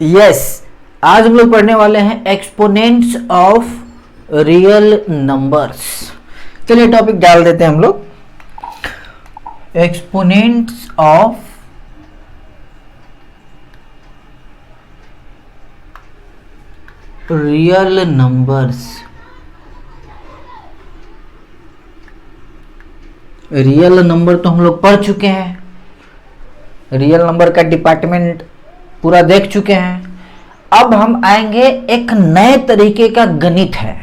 Yes, आज हम लोग पढ़ने वाले हैं एक्सपोनेंट्स ऑफ रियल नंबर्स। चलिए टॉपिक डाल देते हैं हम लोग, exponents of real numbers. Real number तो हम लोग पढ़ चुके हैं, रियल नंबर का डिपार्टमेंट पूरा देख चुके हैं। अब हम आएंगे, एक नए तरीके का गणित है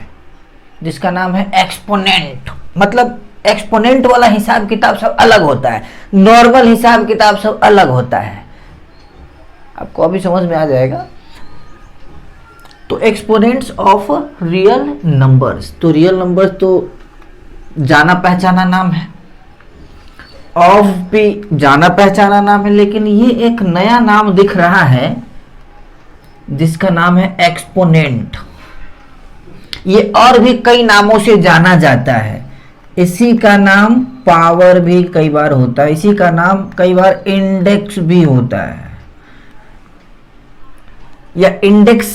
जिसका नाम है एक्सपोनेंट। मतलब एक्सपोनेंट वाला हिसाब किताब सब अलग होता है, नॉर्मल हिसाब किताब सब अलग होता है। आपको अभी समझ में आ जाएगा। तो एक्सपोनेंट्स ऑफ रियल नंबर्स, तो रियल नंबर्स तो जाना पहचाना नाम है, ऑफ भी जाना पहचाना नाम है, लेकिन ये एक नया नाम दिख रहा है जिसका नाम है एक्सपोनेंट। ये और भी कई नामों से जाना जाता है। इसी का नाम पावर भी कई बार होता है, इसी का नाम कई बार इंडेक्स भी होता है, या इंडेक्स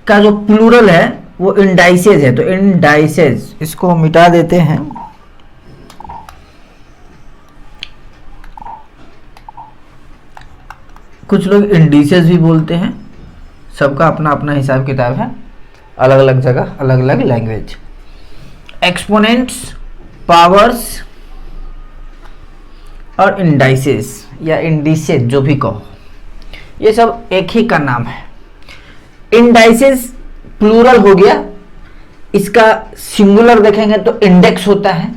का जो प्लूरल है वो इंडाइसेस है। तो इंडाइसेस, इसको हम मिटा देते हैं। कुछ लोग इंडिसेस भी बोलते हैं, सबका अपना अपना हिसाब किताब है, अलग अलग जगह अलग अलग लैंग्वेज। एक्सपोनेंट्स, पावर्स और इंडाइसेस या इंडिसेस जो भी कहो, ये सब एक ही का नाम है। इंडाइसेस प्लूरल हो गया, इसका सिंगुलर देखेंगे तो इंडेक्स होता है।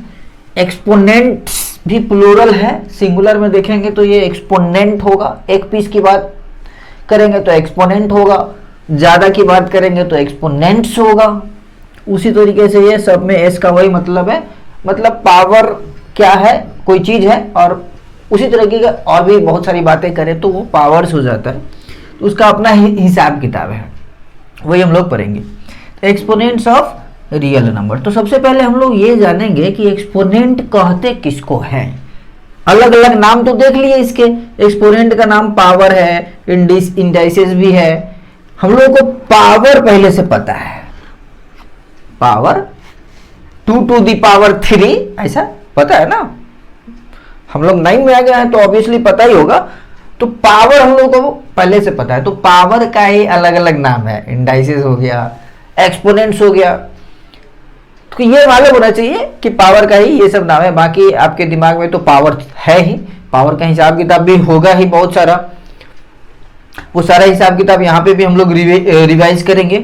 एक्सपोनेंट्स भी प्लूरल है, सिंगुलर में देखेंगे तो ये एक्सपोनेंट होगा। एक पीस की बात करेंगे तो एक्सपोनेंट होगा, ज़्यादा की बात करेंगे तो एक्सपोनेंट्स होगा। उसी तरीके से ये सब में एस का वही मतलब है, मतलब पावर क्या है, कोई चीज़ है, और उसी तरीके का और भी बहुत सारी बातें करें तो वो पावर्स हो जाता है। तो उसका अपना हिसाब किताब है, वही हम लोग पढ़ेंगे। Exponents of real number. तो सबसे पहले हम लोग ये जानेंगे कि एक्सपोनेंट कहते किसको हैं। अलग अलग नाम तो देख लिए इसके, एक्सपोनेंट का नाम पावर है, इंडाइसेस भी है। हम लोगों को पावर पहले से पता है, पावर 2 to the power 3, ऐसा पता है ना। हम लोग 9 में आ गए हैं तो ऑब्वियसली पता ही होगा। तो पावर हम लोगों को पहले से पता है, तो पावर का ही अलग अलग नाम है, इंडाइसेस हो गया, एक्सपोनेंट्स हो गया। तो ये मालूम होना चाहिए कि पावर का ही ये सब नाम है। बाकी आपके दिमाग में तो पावर है ही, पावर का हिसाब किताब भी होगा ही बहुत सारा। वो सारा हिसाब किताब यहाँ पे भी हम लोग रिवाइज करेंगे।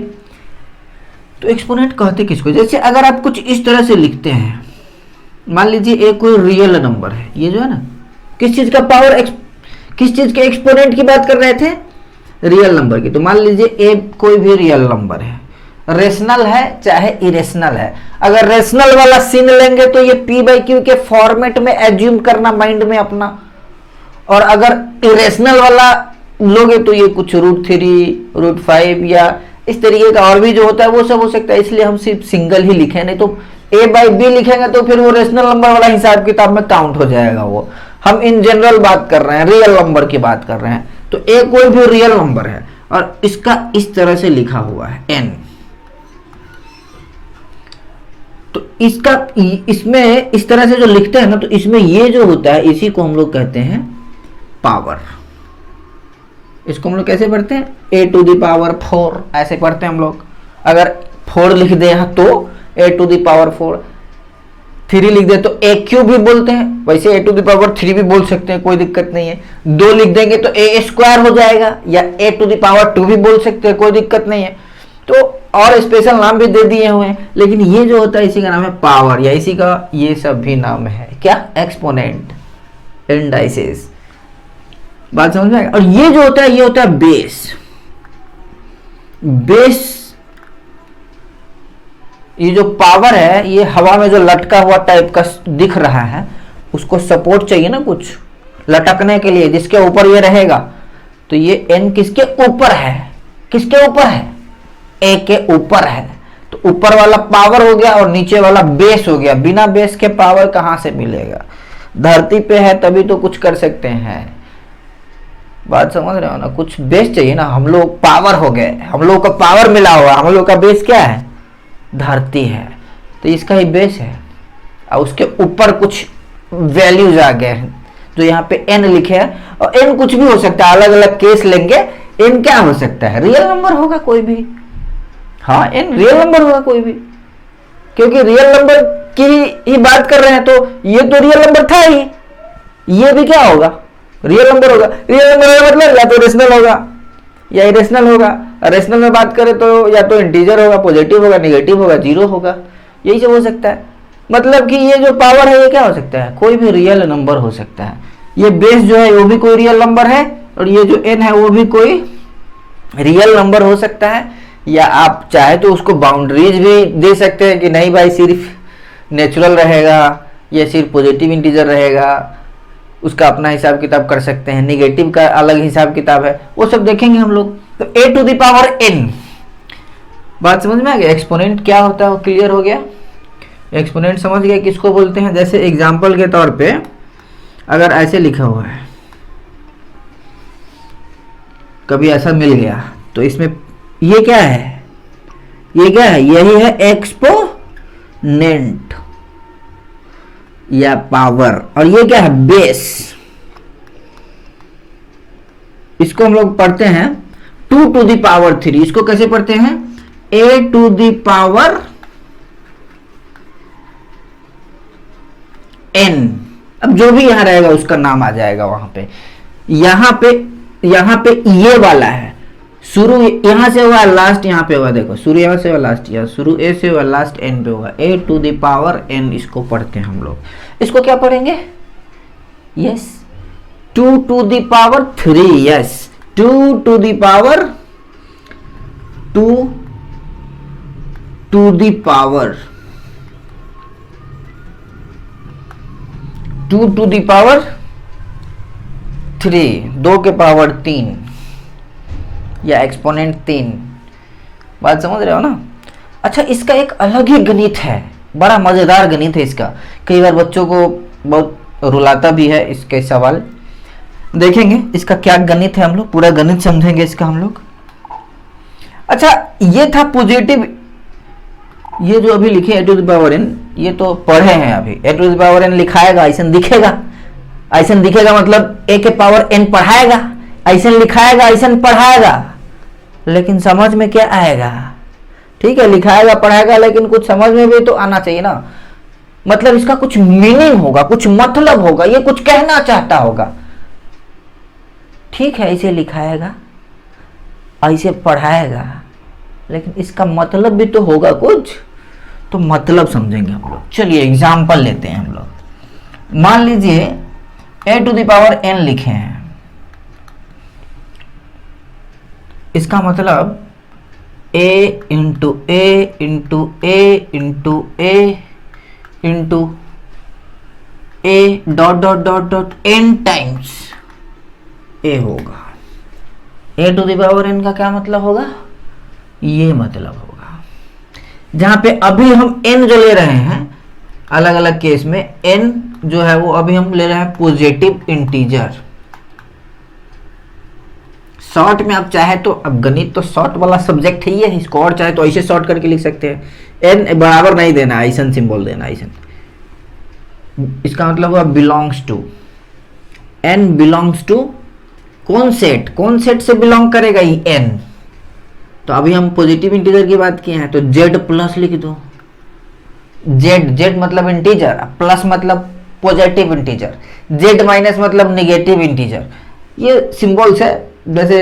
तो एक्सपोनेंट कहते किसको, जैसे अगर आप कुछ इस तरह से लिखते हैं, मान लीजिए एक कोई रियल नंबर है, ये जो है ना, किस चीज का पावर, किस चीज के एक्सपोनेंट की बात कर रहे थे, रियल नंबर की। तो मान लीजिए ए कोई भी रियल नंबर है, रेशनल है चाहे इरेशनल है। अगर रेशनल वाला सीन लेंगे तो ये p/q के फॉर्मेट में एज्यूम करना माइंड में अपना, और अगर इरेशनल वाला लोगे तो ये कुछ √3, √5 या इस तरीके का और भी जो होता है वो सब हो सकता है। इसलिए हम सिर्फ सिंगल ही लिखे, नहीं तो a/b लिखेंगे तो फिर वो रेशनल नंबर वाला हिसाब किताब में काउंट हो जाएगा। वो हम इन जनरल बात कर रहे हैं, रियल नंबर की बात कर रहे हैं। तो a कोई भी रियल नंबर है और इसका इस तरह से लिखा हुआ है n, तो इसका इसमें इस तरह से जो लिखते हैं ना, तो इसमें ये जो होता है इसी को हम लोग कहते हैं पावर। इसको हम लोग कैसे पढ़ते हैं, a to the power 4 ऐसे पढ़ते हैं हम लोग। अगर 4 लिख दे तो a to the power 4, 3 लिख दे तो a³ भी बोलते हैं, वैसे a to the power 3 भी बोल सकते हैं, कोई दिक्कत नहीं है। 2 लिख देंगे तो a² हो जाएगा, या a to the power 2 भी बोल सकते हैं, कोई दिक्कत नहीं है। तो और स्पेशल नाम भी दे दिए हुए हैं, लेकिन ये जो होता है इसी का नाम है पावर, या इसी का ये सब भी नाम है क्या, एक्सपोनेंट, इंडाइसेस। बात समझ में आएगा। और ये जो होता है ये होता है बेस। बेस, ये जो पावर है ये हवा में जो लटका हुआ टाइप का दिख रहा है, उसको सपोर्ट चाहिए ना कुछ लटकने के लिए, जिसके ऊपर ये रहेगा। तो ये n किसके ऊपर है, किसके ऊपर है, a के ऊपर है। तो ऊपर वाला पावर हो गया और नीचे वाला बेस हो गया। बिना बेस के पावर कहां से मिलेगा, धरती पे है तभी तो कुछ कर सकते हैं। बात समझ रहे हो ना, कुछ बेस चाहिए ना। हम लोग पावर हो गए, हम लोग का पावर मिला हुआ, हम लोग का बेस क्या है, धरती है, तो इसका ही बेस है, और उसके ऊपर कुछ वैल्यूज आ गए हैं जो यहाँ पे n लिखे हैं, और n कुछ भी हो सकता है, अलग अलग केस लेंगे। n क्या हो सकता है, रियल नंबर होगा कोई भी, हाँ n रियल नंबर होगा कोई भी, क्योंकि रियल नंबर की ही बात कर रहे हैं, तो ये तो रियल नंबर था ही, ये भी क्या होगा, रियल नंबर होगा। रियल नंबर होगा मतलब या तो रेशनल होगा या इरेशनल होगा। रेशनल में बात करें तो या तो इंटीजर होगा, पॉजिटिव होगा, नेगेटिव होगा, जीरो होगा, यही सब हो सकता है। मतलब कि ये जो पावर है ये क्या हो सकता है, कोई भी रियल नंबर हो सकता है। ये बेस जो है वो भी कोई रियल नंबर है, और ये जो n है वो भी कोई रियल नंबर हो सकता है। या आप चाहे तो उसको बाउंड्रीज भी दे सकते हैं कि नहीं भाई सिर्फ नेचुरल रहेगा या सिर्फ पॉजिटिव इंटीजर रहेगा, उसका अपना हिसाब किताब कर सकते हैं। निगेटिव का अलग हिसाब किताब है, वो सब देखेंगे हम लोग। तो a to the power n, बात समझ में आ गया। एक्सपोनेंट क्या होता है वो क्लियर हो गया। एक्सपोनेंट समझ गया किसको बोलते हैं। जैसे एग्जाम्पल के तौर पे अगर ऐसे लिखा हुआ है, कभी ऐसा मिल गया, तो इसमें ये क्या है, ये क्या है, यही है एक्सपोनेंट या पावर, और ये क्या है, बेस। इसको हम लोग पढ़ते हैं 2 टू द पावर 3। इसको कैसे पढ़ते हैं, a to the power n। अब जो भी यहां रहेगा उसका नाम आ जाएगा वहां पे। यहां पे ये वाला है, शुरू यहां से हुआ, लास्ट यहां पे हुआ। देखो शुरू यहां से हुआ, लास्ट यहाँ, शुरू a से हुआ, लास्ट n पे होगा। a to the power n इसको पढ़ते हैं हम लोग। इसको क्या पढ़ेंगे, yes 2 to the power 3, yes 2 to the power 2 to the power 2 to the power 3, 2 के पावर 3 या एक्सपोनेंट 3। बात समझ रहे हो ना। अच्छा, इसका एक अलग ही गणित है, बड़ा मजेदार गणित है इसका। कई बार बच्चों को बहुत रुलाता भी है इसके सवाल। देखेंगे इसका क्या गणित है, हम लोग पूरा गणित समझेंगे इसका हम लोग। अच्छा, ये था पॉजिटिव, ये जो अभी लिखे a to the power n, ये तो पढ़े हैं अभी। a to the power n लिखाएगा, ऐसा दिखेगा, ऐसा दिखेगा मतलब a के पावर n पढ़ाएगा, ऐसा लिखाएगा, ऐसा पढ़ाएगा, लेकिन समझ में क्या आएगा, ठीक है, लिखाएगा पढ़ाएगा, लेकिन कुछ समझ में भी तो आना चाहिए ना। मतलब इसका कुछ मीनिंग होगा, कुछ मतलब होगा, ये कुछ कहना चाहता होगा, ठीक है। ऐसे लिखाएगा, ऐसे पढ़ाएगा, लेकिन इसका मतलब भी तो होगा कुछ, तो मतलब समझेंगे हम लोग। चलिए एग्जाम्पल लेते हैं हम लोग। मान लीजिए a to the power n लिखे हैं, इसका मतलब a into a into a into a into a dot dot dot dot n times a होगा। a to the power n का क्या मतलब होगा, ये मतलब होगा। जहां पे अभी हम n जो ले रहे हैं अलग अलग केस में, n जो है वो अभी हम ले रहे हैं पॉजिटिव इंटीजर। शॉर्ट में आप चाहे तो, अब गणित तो शॉर्ट वाला सब्जेक्ट ही है, इसको और चाहे तो ऐसे शॉर्ट करके लिख सकते हैं। n बराबर नहीं देना, ऐसा सिंबल देना, ऐसा। इसका मतलब हुआ belongs to, n belongs to कौन सेट, कौन सेट से बिलोंग करेगा ये n। तो अभी हम पॉजिटिव इंटीजर की बात किए हैं, तो z प्लस लिख दो। z मतलब इंटीजर, प्लस मतलब पॉजिटिव इंटीजर, z माइनस मतलब नेगेटिव इंटीजर। ये सिंबल्स है, जैसे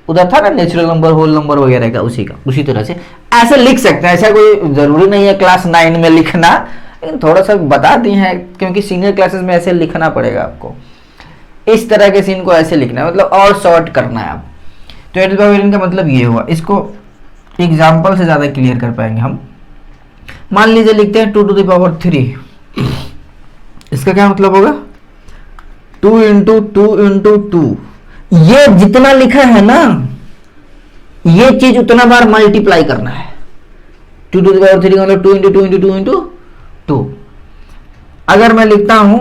उधर था ना नेचुरल नंबर, होल नंबर वगैरह का, उसी तरह से ऐसे लिख सकते हैं। ऐसा कोई जरूरी नहीं है क्लास 9 में लिखना, लेकिन थोड़ा सा बता दिए हैं क्योंकि सीनियर क्लासेस में ऐसे लिखना पड़ेगा आपको। इस तरह के सीन को ऐसे लिखना है, मतलब और शॉर्ट करना है आप। तो a to the power n का मतलब ये हुआ। इसको एग्जाम्पल से ज्यादा क्लियर कर पाएंगे हम। मान लीजिए लिखते हैं 2 टू द पावर 3, इसका क्या मतलब होगा, 2 इंटू 2 इंटू 2। ये जितना लिखा है ना, ये चीज उतना बार मल्टीप्लाई करना है। 2 टू द पावर 3 मतलब 2 इंटू 2 इंटू 2 इंटू 2। अगर मैं लिखता हूं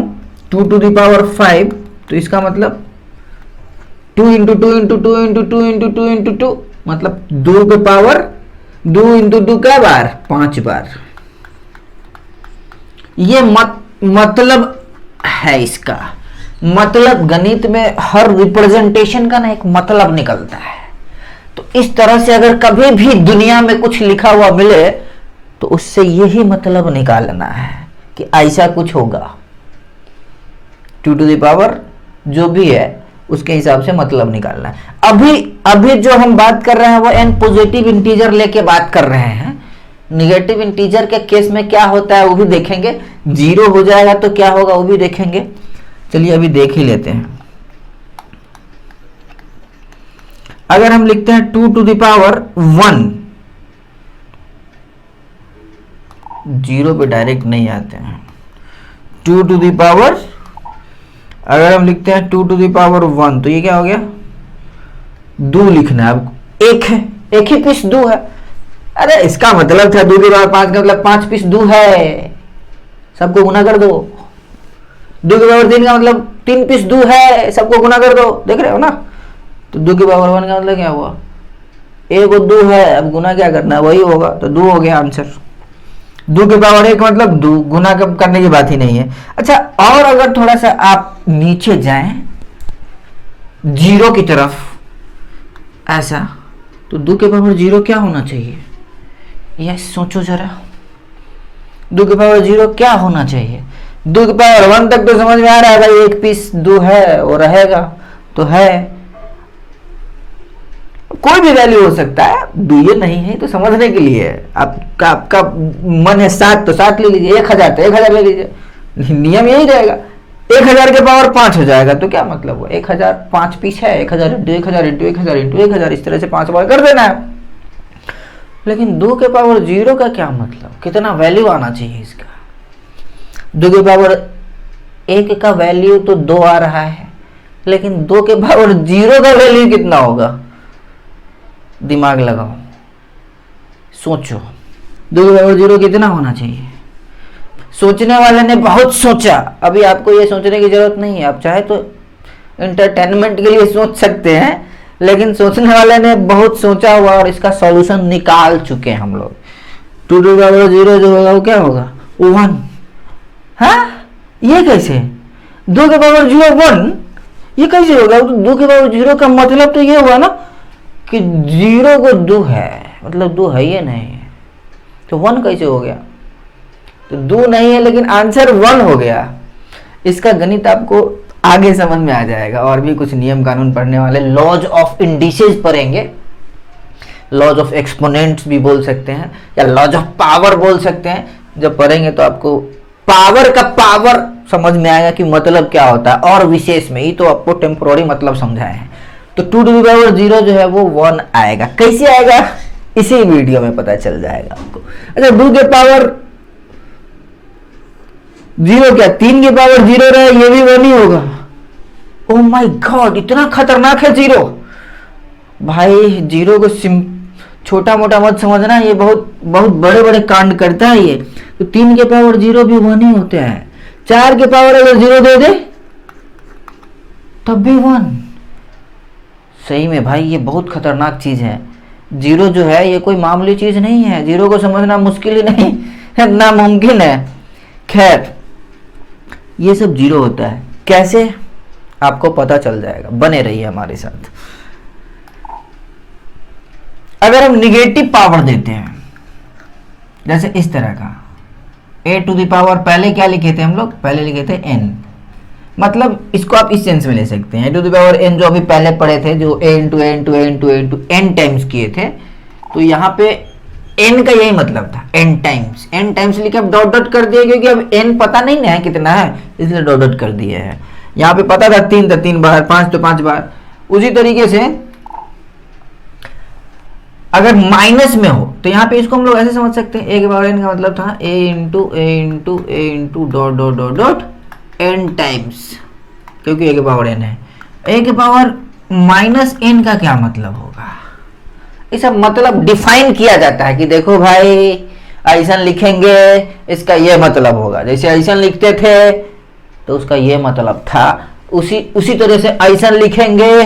2 टू द पावर 5, तो इसका मतलब 2 into 2 into 2 into 2 into 2 into 2 मतलब 2 के पावर 2 इंटू 2 क्या बार 5 बार। ये मतलब है इसका। मतलब गणित में हर रिप्रेजेंटेशन का ना एक मतलब निकलता है। तो इस तरह से अगर कभी भी दुनिया में कुछ लिखा हुआ मिले तो उससे यही मतलब निकालना है कि ऐसा कुछ होगा। 2 टू द पावर जो भी है उसके हिसाब से मतलब निकालना है। अभी जो हम बात कर रहे हैं वो n पॉजिटिव इंटीजर लेके बात कर रहे हैं। निगेटिव इंटीजर के केस में क्या होता है वो भी देखेंगे। 0 हो जाएगा तो क्या होगा वो भी देखेंगे। चलिए अभी देख ही लेते हैं। अगर हम लिखते हैं 2 टू द पावर 1, 0 पे डायरेक्ट नहीं आते हैं। 2 टू द पावर, अगर हम लिखते हैं 2 टू द पावर 1 तो ये क्या हो गया 2 लिखना है। अब एक ही पीस 2 है। अरे इसका मतलब था 2 के पावर 5 का मतलब 5 पीस 2 है, सबको गुना कर दो। 2 के पावर 3 का मतलब 3 पीस 2 है, सबको गुना कर दो। देख रहे हो ना। तो 2 के पावर 1 का मतलब क्या हुआ 1 और 2 है, अब गुना क्या करना है वही होगा, तो 2 हो गया आंसर। 2 के पावर 1 मतलब 2, गुना करने की बात ही नहीं है। अच्छा, और अगर थोड़ा सा आप नीचे जाएं 0 की तरफ ऐसा, तो 2 के पावर 0 क्या होना चाहिए? यह सोचो जरा, 2 के पावर 0 क्या होना चाहिए? 2 के पावर 1 तक तो समझ में आ रहा है भाई, एक पीस 2 है वो रहेगा तो है, कोई भी वैल्यू हो सकता है। 2 ये नहीं है तो समझने के लिए आपका मन है 7 तो 7 ले लीजिए, 1000 तो 1000 ले लीजिए, नियम यही रहेगा। 1000 के पावर 5 हो जाएगा तो क्या मतलब हुआ 1000 5 पीस है, 1000 इंटू 1000 इंटू 1000 इंटू 1000 इस तरह से 5 बार कर देना है। लेकिन 2 के पावर 0 का क्या मतलब, कितना वैल्यू आना चाहिए इसका? 2 के पावर 1 का वैल्यू तो 2 आ रहा है, लेकिन 2 के पावर 0 का वैल्यू कितना होगा? दिमाग लगाओ, सोचो 2 के पावर 0 कितना होना चाहिए? सोचने वाले ने बहुत सोचा। अभी आपको ये सोचने की जरूरत नहीं है, आप चाहे तो एंटरटेनमेंट के लिए सोच सकते हैं, लेकिन सोचने वाले ने बहुत सोचा हुआ और इसका सॉल्यूशन निकाल चुके हैं हम लोग। 2 टू द पावर 0 जो होगा वो क्या होगा 1। हाँ, ये कैसे 2 के पावर 0 1, ये कैसे होगा? 2 के पावर 0 का मतलब तो ये हुआ ना कि 0 को 2 है, मतलब 2 है ये नहीं है, तो 1 कैसे हो गया? तो 2 नहीं है लेकिन आंसर 1 हो गया। इसका गणित आपको आगे समझ में आ जाएगा, और भी कुछ नियम कानून पढ़ने वाले, लॉज ऑफ इंडिसेस पढ़ेंगे, लॉज ऑफ एक्सपोनेंट्स भी बोल सकते हैं या लॉज ऑफ पावर बोल सकते हैं। जब पढ़ेंगे तो आपको पावर का पावर समझ में आएगा कि मतलब क्या होता है, और विशेष में ही तो आपको टेम्पोररी मतलब समझाए हैं। तो 2 टू द पावर 0 जो है वो 1 आएगा। कैसे आएगा इसी वीडियो में पता चल जाएगा आपको। अच्छा, 2 के पावर 0 क्या 3 के पावर 0 रहे, ये भी 1 ही होगा। ओ माय गॉड, इतना खतरनाक है 0। भाई 0 को छोटा मोटा मत समझना, ये बहुत बहुत बड़े बड़े कांड करता है ये। तो 3 के पावर 0 भी 1 ही होते हैं। 4 के पावर अगर 0 दे दे तब भी 1। सही में भाई ये बहुत खतरनाक चीज है। 0 जो है ये कोई मामूली चीज नहीं है। 0 को समझना मुश्किल ही नहीं है, नामुमकिन है। खैर, ये सब 0 होता है। कैसे आपको पता चल जाएगा, बने रहिए हमारे साथ। अगर हम निगेटिव पावर देते हैं, जैसे इस तरह का a टू द पावर, पहले क्या लिखे थे हम लोग? पहले लिखे थे n। मतलब इसको आप इस सेंस में ले सकते हैं, a to the power n जो अभी पहले पढ़े थे, जो a into a into a into a into n times किए थे, तो यहाँ पे n का यही मतलब था, n टाइम्स लिखे, अब डॉट डॉट कर दिए, क्योंकि अब n पता नहीं ना है कितना है, इसलिए डॉट डॉट कर दिए हैं। यहाँ पे पता था 3 तो 3 बार, 5 तो 5 बार। उसी तरीके से अगर माइनस में हो तो यहाँ पे इसको हम लोग ऐसे समझ सकते हैं, a के पावर n का मतलब था a into dot dot dot dot n times, क्योंकि a के पावर n है। a के पावर माइनस n का क्या मतलब होगा? ये सब मतलब डिफाइन किया जाता है कि देखो भाई ऐसा लिखेंगे इसका ये मतलब होगा, जैसे ऐसा लिखते थे तो उसका ये मतलब था, उसी तरह से ऐसा लिखेंगे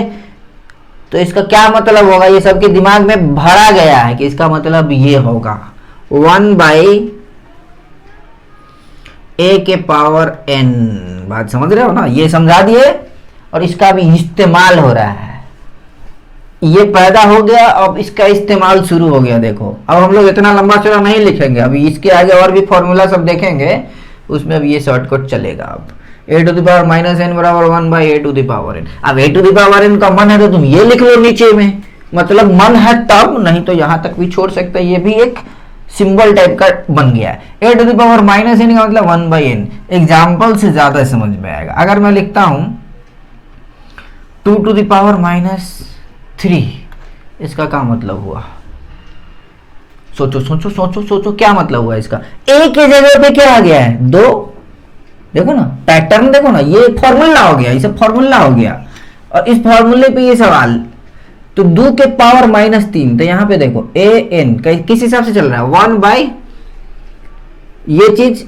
तो इसका क्या मतलब होगा, ये सबके दिमाग में भरा गया है कि इसका मतलब ये होगा 1/a के पावर n। बात समझ रहे हो ना, ये समझा दिए और इसका भी इस्तेमाल हो रहा है। ये पैदा हो गया, अब इसका इस्तेमाल शुरू हो गया। देखो अब हम लोग इतना लंबा चौड़ा नहीं लिखेंगे, अभी इसके आगे और भी फॉर्मूला सब देखेंगे, उसमें अब ये शॉर्टकट चलेगा। अब a to the power minus n बराबर 1/a to the power n। अब a to the power n का मन है तो तुम ये लिख लो नीचे में, मतलब मन है तब, नहीं तो यहां तक भी छोड़ सकते हैं। ये भी एक सिंबल टाइप का बन गया है। a to the power minus n का मतलब 1/n। एग्जाम्पल से ज्यादा समझ में आएगा। अगर मैं लिखता हूं 2 टू द पावर -3, इसका क्या मतलब हुआ? सोचो सोचो सोचो सोचो, क्या मतलब हुआ इसका? a के जगह पे क्या आ गया है? 2। देखो ना पैटर्न, देखो ना, ये फॉर्मूला हो गया, ये फॉर्मूला हो गया। और इस फॉर्मूले पे ये सवाल, तो 2 के पावर -3, तो यहां पे देखो an किस हिसाब से चल रहा है? 1/, ये चीज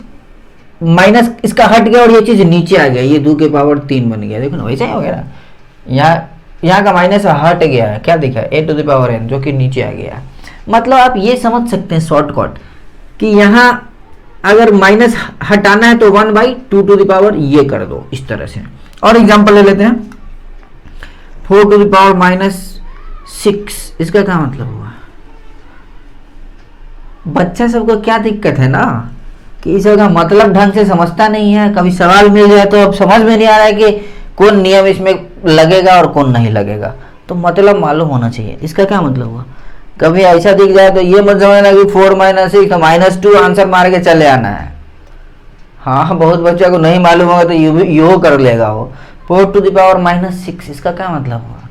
माइनस इसका हट गया और ये चीज नीचे आ गया, ये 2 के पावर 3 बन गया। देखो ना वैसा ही हो गया ना, यहाँ का माइनस हट गया है, क्या दिखा? a to the power n, जो कि नीचे आ गया। मतलब आप ये समझ सकते हैं शॉर्टकट कि यहाँ अगर माइनस हटाना है तो 1/2 टू द पावर ये कर दो इस तरह से। और एग्जांपल ले लेते हैं 4 टू द पावर -6, इसका क्या मतलब हुआ? बच्चा सबको क्या दिक्कत है ना कि इसका मतलब ढंग से समझता नहीं है। कभी सवाल मिल जाए तो अब समझ में नहीं आ रहा है कि कौन नियम इसमें लगेगा और कौन नहीं लगेगा, तो मतलब मालूम होना चाहिए इसका क्या मतलब हुआ। कभी ऐसा दिख जाए तो ये मत समझना कि 4 - 6 -2 आंसर मार के चले आना है। हाँ, बहुत बच्चों को नहीं मालूम होगा तो यो कर लेगा वो। 4 टू द पावर -6, इसका क्या मतलब हुआ?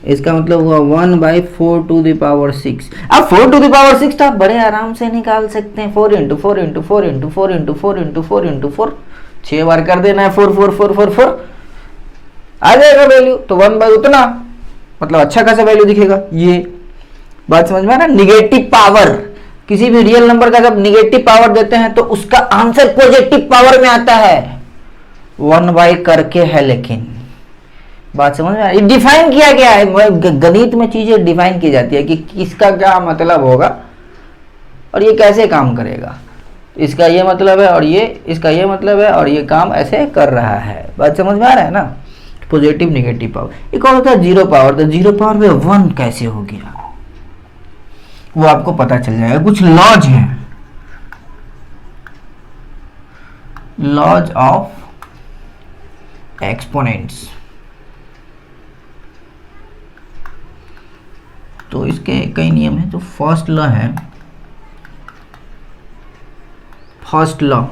इसका मतलब हुआ 1/4 टू द पावर 6। अब 4 टू द पावर 6 तो आप बड़े आराम से निकाल सकते हैं। 4 × 4 × 4 × 4 × 4 × 4 × 4, 6 बार कर देना है। 4 4 4 4 4 आ जाएगा वैल्यू, तो 1/, उतना मतलब अच्छा खासा वैल्यू दिखेगा। ये बात समझ में आ रहा है? निगेटिव पावर, किसी भी रियल नंबर का जब निगेटिव पावर देते हैं तो उसका आंसर पॉजिटिव पावर में आता है। 1/, करके है, लेकिन बात समझ में आ रही है? डिफाइन किया गया है, गणित में चीजें डिफाइन की जाती है कि किसका क्या मतलब होगा और ये कैसे काम करेगा। इसका ये मतलब है और ये, इसका ये मतलब है और ये काम ऐसे कर रहा है। बात समझ में आ रहा है ना? Positive negative power. एक और होता है जीरो पावर, तो जीरो पावर में 1 कैसे हो गया वो आपको पता चल जाएगा। कुछ लॉज है, लॉज ऑफ एक्सपोनेंट्स। तो इसके कई नियम हैं। तो फर्स्ट लॉ है, फर्स्ट लॉ,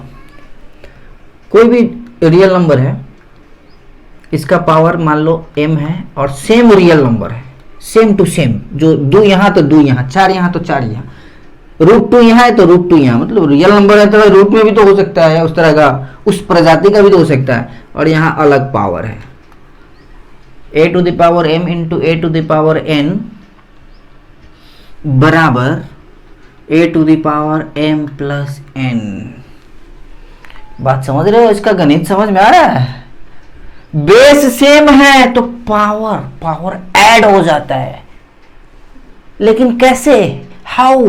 कोई भी रियल नंबर है, इसका पावर मान लो m है और सेम रियल नंबर है, सेम टू सेम, जो 2 यहाँ तो 2 यहाँ, 4 यहाँ तो 4 यहाँ, √2 यहाँ है तो √2 यहाँ, मतलब रियल नंबर है तो रूट में भी तो हो सकता है, उस तरह का, उस प्रजाति का भी तो हो सकता है। और यहाँ अलग पावर है, a to the power m into a to the power n बराबर a to the power m plus n। बात समझ रहे हो? इसका गणित समझ में आ रहा है? बेस सेम है तो पावर ऐड हो जाता है, लेकिन कैसे? हाउ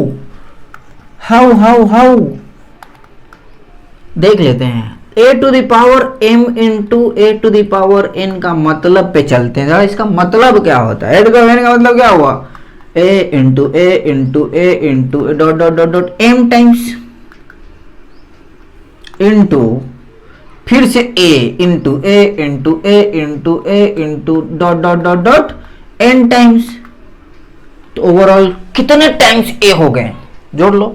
देख लेते हैं। a to the power m into a to the power n का मतलब पे चलते हैं। इसका मतलब क्या होता है? a to the power n का मतलब क्या हुआ? a into a into a into dot dot dot dot m times into फिर से a into a into a into a into dot dot dot dot n times. तो overall कितने times a हो गए? जोड़ लो,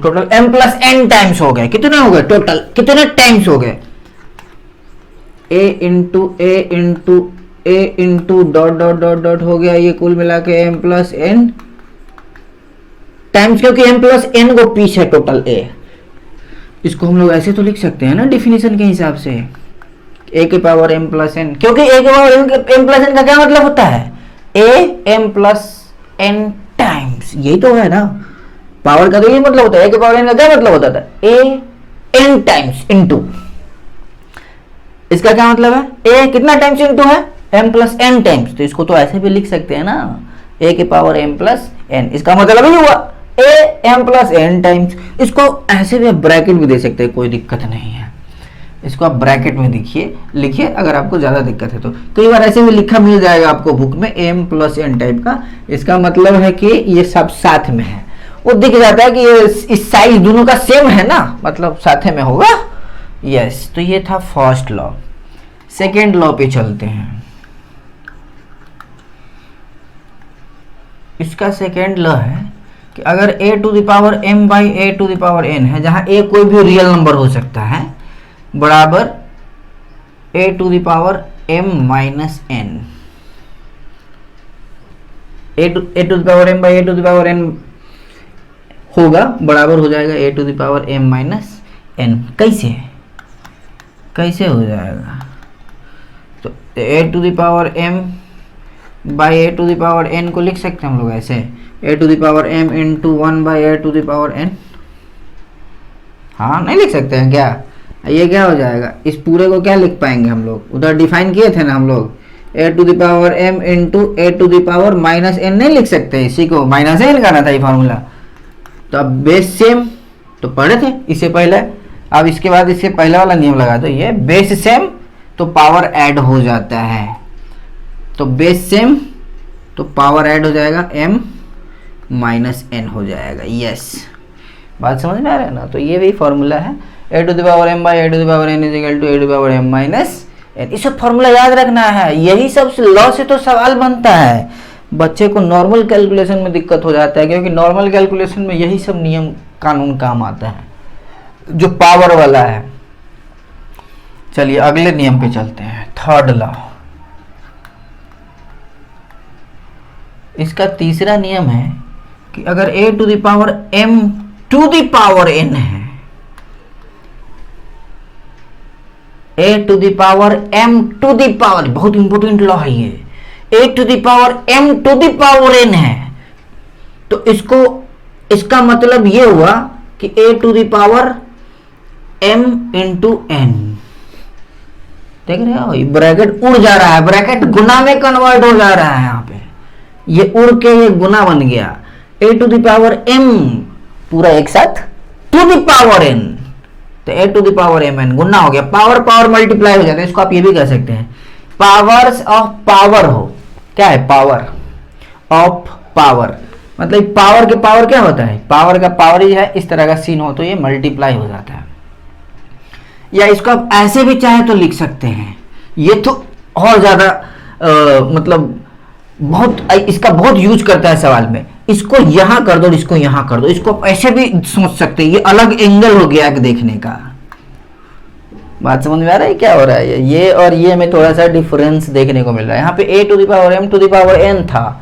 total m plus n times हो गए। कितने हो गए टोटल? कितने टाइम्स हो गए? a into a into a into dot dot dot dot हो गया, ये कुल मिला के m प्लस n टाइम्स, क्योंकि m प्लस n को पीछे टोटल a। इसको हम लोग ऐसे तो लिख सकते हैं ना डिफिनेशन के हिसाब से, a के पावर m प्लस n, क्योंकि a के पावर m प्लस n का क्या मतलब होता है? a m plus n times, यही तो है ना पावर का, तो ये मतलब होता है। a के पावर n का क्या मतलब होता था? a n टाइम्स इंटू, इसका क्या मतलब है? a कितना टाइम्स इंटू है? m प्लस n टाइम्स, तो इसको तो ऐसे भी लिख सकते हैं ना, a के पावर m प्लस n, इसका मतलब ही हुआ a m plus n times. इसको ऐसे भी ब्रैकेट भी दे सकते हैं, कोई दिक्कत नहीं है। इसको आप ब्रैकेट में लिखिए अगर आपको ज़्यादा दिक्कत है तो। कई बार ऐसे भी लिखा मिल जाएगा आपको बुक में m प्लस n टाइप का, इसका मतलब है कि ये सब साथ में है, वो दिख जाता है कि ये इस साइज दोनों का सेम है ना, मतलब साथ में होगा। यस, तो ये था फर्स्ट लॉ। सेकेंड लॉ पे चलते हैं। इसका सेकेंड लॉ है कि अगर a to the power m by a to the power n है, जहां a कोई भी रियल नंबर हो सकता है, बराबर a to the power m माइनस n, a to the power m by a to the power n होगा, बराबर हो जाएगा a to the power m माइनस n। कैसे हो जाएगा? तो a to the power m by a to the power n को लिख सकते हैं हम लोग ऐसे, a to the power m into 1 by a to the power n। हाँ, नहीं लिख सकते हैं क्या? ये क्या हो जाएगा? इस पूरे को क्या लिख पाएंगे हम लोग? उधर डिफाइन किए थे ना हम लोग, a to the power m into a to the power minus n नहीं लिख सकते, इसी को माइनस n करना था ये फार्मूला। तो अब बेस सेम तो पढ़े थे इससे पहले, अब इसके बाद इससे पहले वाला नियम लगा दो, ये बेस सेम तो पावर ऐड हो जाता है, तो बेस सेम तो पावर ऐड हो जाएगा m माइनस n हो जाएगा। यस, बात समझ में आ रहा है ना? तो ये भी फॉर्मूला है, a to the power m by a to the power n is equal to a to the power m माइनस n। इस फॉर्मूला याद रखना है, यही सब लॉ से तो सवाल बनता है। बच्चे को नॉर्मल कैलकुलेशन में दिक्कत हो जाता है, क्योंकि नॉर्मल कैलकुलेशन में यही सब नियम कानून काम आता है जो पावर वाला है। चलिए अगले नियम पे चलते हैं, थर्ड लॉ। इसका तीसरा नियम है कि अगर a to the power m to the power n है, a to the power m to the power, बहुत इंपॉर्टेंट लॉ है ये, a to the power m to the power n है, तो इसका मतलब ये हुआ कि a to the power m into n। देख रहे हो, ब्रैकेट उड़ जा रहा है, ब्रैकेट गुना में कन्वर्ट हो जा रहा है। यहाँ पे ये उड़ के ये गुना बन गया, a to the power m पूरा एक साथ टू द पावर n, तो a to the power m n गुना हो गया, पावर पावर मल्टीप्लाई हो जाता है। इसको आप ये भी कह सकते हैं पावर्स ऑफ पावर हो, क्या है? पावर ऑफ पावर, मतलब पावर के पावर क्या होता है? पावर का पावर ही है, इस तरह का सीन हो तो ये मल्टीप्लाई हो जाता है। या इसको आप ऐसे भी चाहे तो लिख सकते हैं, ये तो और ज्यादा मतलब बहुत इसका बहुत यूज करता है सवाल में, इसको यहां कर दो और इसको यहां कर दो, इसको आप ऐसे भी सोच सकते हैं, ये अलग एंगल हो गया देखने का। बात समझ में आ रहा है क्या हो रहा है? ये और ये में थोड़ा सा डिफरेंस देखने को मिल रहा है। यहाँ पे a to the power m to the power n था,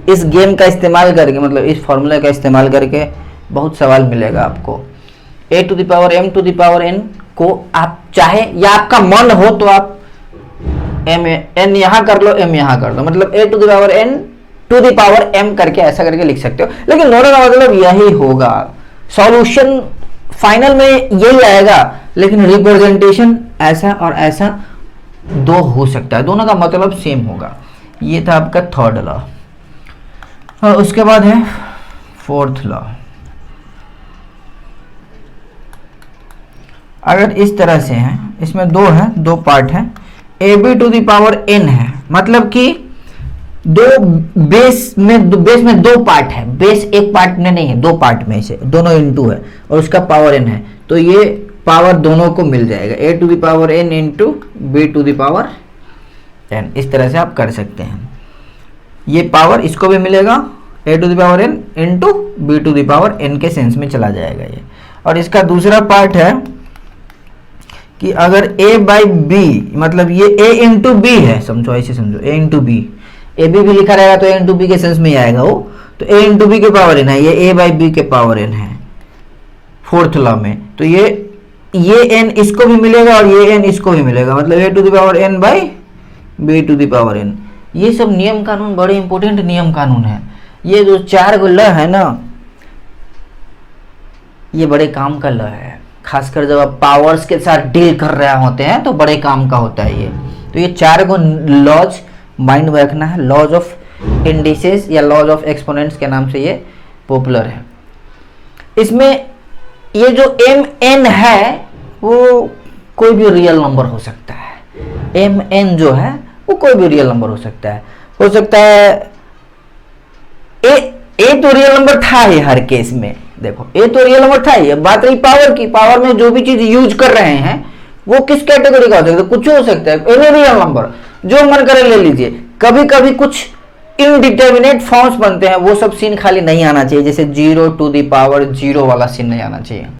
इस गेम का इस्तेमाल करके, मतलब इस फॉर्मूला का इस्तेमाल करके बहुत सवाल मिलेगा आपको। a to the power m to the power n को आप चाहे या आपका मन हो तो आप n यहाँ कर लो, m यहाँ कर लो, मतलब a to the power n to the power m करके ऐसा करके लिख सकते हो, लेकिन दोनों का मतलब यही होगा। सॉल्यूशन फाइनल में यही आएगा, लेकिन रिप्रेजेंटेशन ऐसा और ऐसा दो हो सकता है, दोनों का मतलब सेम होगा। ये था आपका थर्ड लॉ। और उसके बाद है फोर्थ लॉ। अगर इस तरह से है, इसमें दो पार्ट है, A B to the power n है, मतलब कि दो बेस में दो पार्ट है, बेस एक पार्ट में नहीं है, दो पार्ट में से दोनों इनटू है और उसका पावर n है, तो ये पावर दोनों को मिल जाएगा, a to the power n into B to the power n। इस तरह से आप कर सकते हैं, ये पावर इसको भी मिलेगा, a to the power n into B to the power n के सेंस में चला जाएगा ये। और इसका दूसरा पार्ट है कि अगर a बाई बी, मतलब ये a इंटू बी है, समझो ऐसे समझो, a into B, A B भी लिखा रहेगा तो a इंटू बी के सेंस में ही आएगा वो, तो a इंटू बी के पावर n है, ये a बाई बी के पावर n है फोर्थ लॉ में, तो ये n इसको भी मिलेगा और ये n इसको भी मिलेगा, मतलब a to the power n by B to the power n। ये सब नियम कानून बड़े इंपॉर्टेंट नियम कानून है। ये जो चार गो लॉ है ना, ये बड़े काम का लॉ है, खासकर जब आप पावर्स के साथ डील कर रहे होते हैं तो बड़े काम का होता है ये। तो ये चार गो लॉज माइंड में रखना है। लॉज ऑफ इंडिसेस या लॉज ऑफ एक्सपोनेंट्स के नाम से ये पॉपुलर है। इसमें ये जो एम एन है वो कोई भी रियल नंबर हो सकता है। एम एन जो है वो कोई भी रियल नंबर हो सकता है। ए तो रियल नंबर था ही हर केस में। देखो ए तो रियल नंबर था ही। बात रही पावर की, पावर में जो भी चीज यूज कर रहे हैं वो किस कैटेगरी का हो सकता है? कुछ हो सकता है, एनी रियल नंबर जो मन करे ले लीजिए। कभी कभी कुछ इनडिटर्मिनेट फॉर्म्स बनते हैं, वो सब सीन खाली नहीं आना चाहिए, जैसे 0 टू द पावर 0 वाला सीन नहीं आना चाहिए।